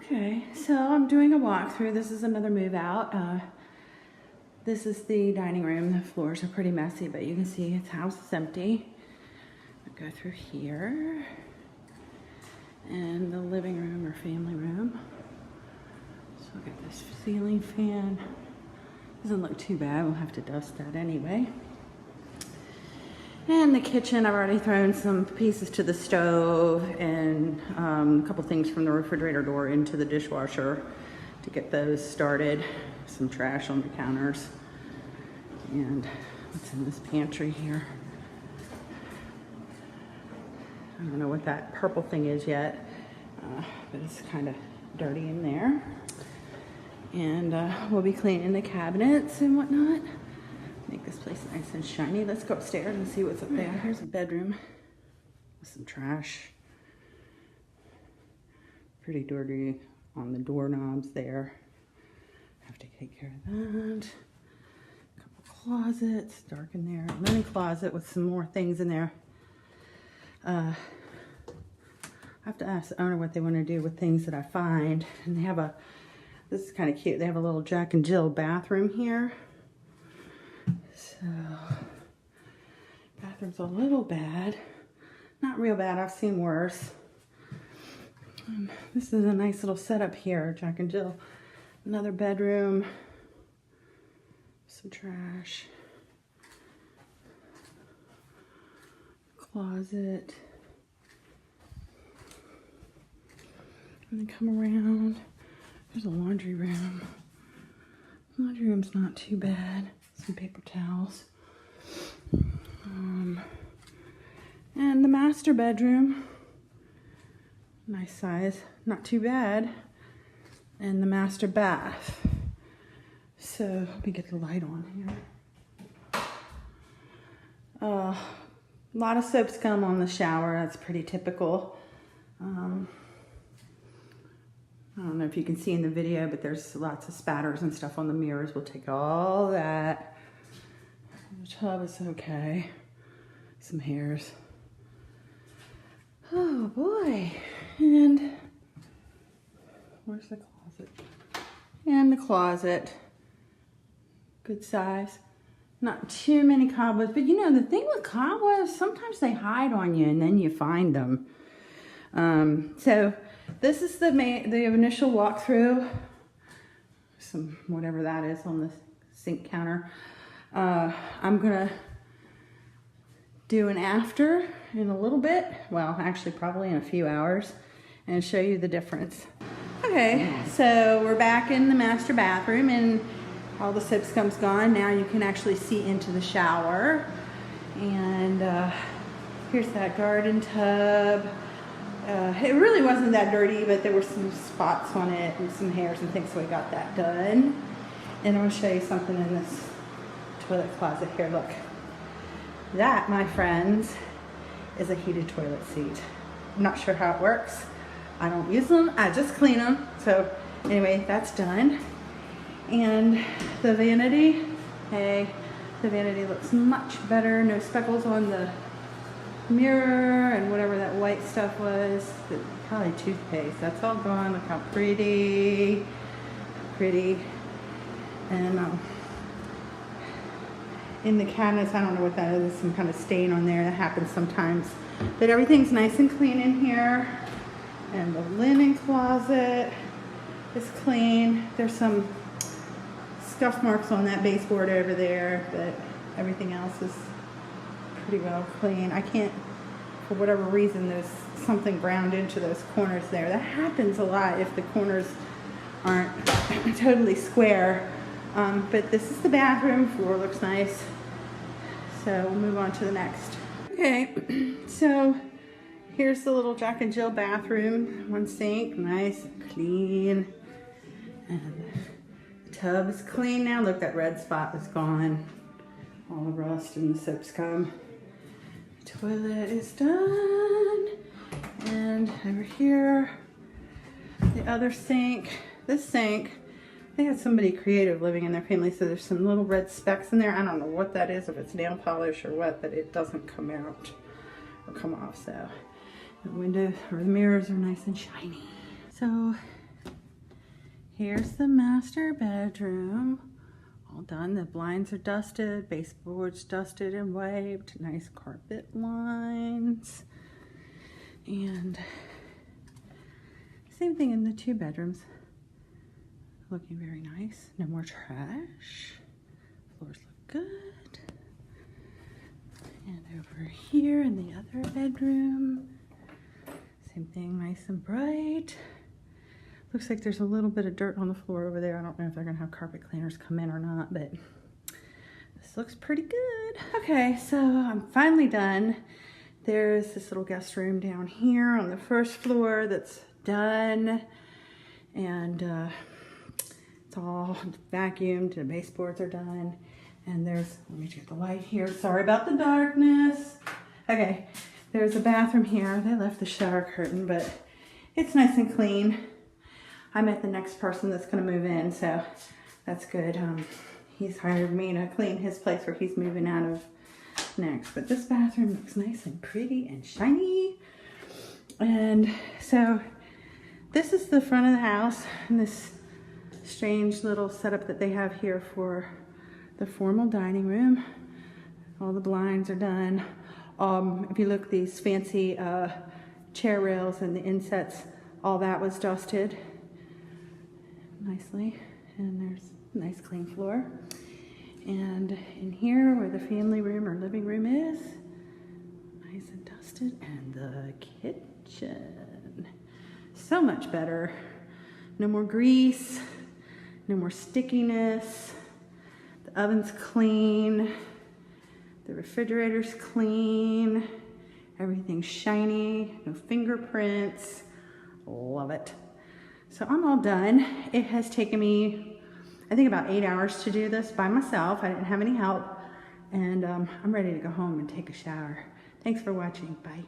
Okay, so I'm doing a walkthrough. This is another move out. This is the dining room. The floors are pretty messy, but you can see its house is empty. I'll go through here. And the living room or family room. So look at this ceiling fan. Doesn't look too bad. We'll have to dust that anyway. And the kitchen, I've already thrown some pieces to the stove and a couple things from the refrigerator door into the dishwasher to get those started. Some trash on the counters. And what's in this pantry here? I don't know what that purple thing is yet, but it's kind of dirty in there. And we'll be cleaning the cabinets and whatnot. Make this place nice and shiny. Let's go upstairs and see what's up there. Here's a bedroom with some trash. Pretty dirty on the doorknobs there. Have to take care of that. A couple closets, dark in there. Linen closet with some more things in there. I have to ask the owner what they want to do with things that I find. And they have this is kind of cute. They have a little Jack and Jill bathroom here. So, bathroom's a little bad. Not real bad, I've seen worse. This is a nice little setup here, Jack and Jill. Another bedroom. Some trash. Closet. And then come around. There's a laundry room. Laundry room's not too bad. Some paper towels. And the master bedroom. Nice size. Not too bad. And the master bath. So, let me get the light on here. A lot of soap scum on the shower. That's pretty typical. I don't know if you can see in the video, but there's lots of spatters and stuff on the mirrors. We'll take all that. The tub is okay. Some hairs. Oh boy. And where's the closet? And the closet. Good size. Not too many cobwebs, but you know, the thing with cobwebs, sometimes they hide on you and then you find them. So this is the initial walkthrough. Some whatever that is on the sink counter. I'm gonna do an after in a little bit. Well, actually probably in a few hours and show you the difference. Okay, so we're back in the master bathroom and all the soap scum's gone. Now you can actually see into the shower. And here's that garden tub. It really wasn't that dirty, but there were some spots on it and some hairs and things, so I got that done. And I'm going to show you something in this toilet closet here. Look. That, my friends, is a heated toilet seat. I'm not sure how it works. I don't use them. I just clean them. So anyway, that's done. And the vanity, hey, the vanity looks much better. No speckles on the mirror and whatever that white stuff was. Probably toothpaste. That's all gone. Look how pretty. Pretty. And in the cabinets, I don't know what that is. Some kind of stain on there. That happens sometimes. But everything's nice and clean in here. And the linen closet is clean. There's some scuff marks on that baseboard over there, but everything else is pretty well clean. I can't, for whatever reason, there's something ground into those corners there. That happens a lot if the corners aren't totally square. But this is the bathroom. Floor looks nice. So we'll move on to the next. Okay, so here's the little Jack and Jill bathroom. One sink, nice, clean. And the tub is clean now. Look, that red spot is gone. All the rust and the soap scum. The toilet is done. And over here, the other sink. This sink, they had somebody creative living in their family, so there's some little red specks in there. I don't know what that is, if it's nail polish or what, but it doesn't come out or come off. So the windows or the mirrors are nice and shiny. So Here's the master bedroom. All done. The blinds are dusted, baseboards dusted and wiped, nice carpet lines. And same thing in the 2 bedrooms. Looking very nice. No more trash. Floors look good. And over here in the other bedroom, same thing, nice and bright. Looks like there's a little bit of dirt on the floor over there. I don't know if they're gonna have carpet cleaners come in or not, but this looks pretty good. Okay, so I'm finally done. There's this little guest room down here on the first floor that's done. And it's all vacuumed, the baseboards are done. And there's, let me get the light here. Sorry about the darkness. Okay, there's a bathroom here. They left the shower curtain, but it's nice and clean. I met the next person that's gonna move in, so that's good. He's hired me to clean his place where he's moving out of next. But this bathroom looks nice and pretty and shiny. And so this is the front of the house, and this strange little setup that they have here for the formal dining room. All the blinds are done. If you look, these fancy chair rails and the insets, all that was dusted nicely. And there's a nice clean floor. And in here where the family room or living room is, nice and dusted. And the kitchen, so much better. No more grease, no more stickiness. The oven's clean, the refrigerator's clean, everything's shiny, no fingerprints. Love it. So I'm all done. It has taken me, I think, about 8 hours to do this by myself. I didn't have any help. And I'm ready to go home and take a shower. Thanks for watching. Bye.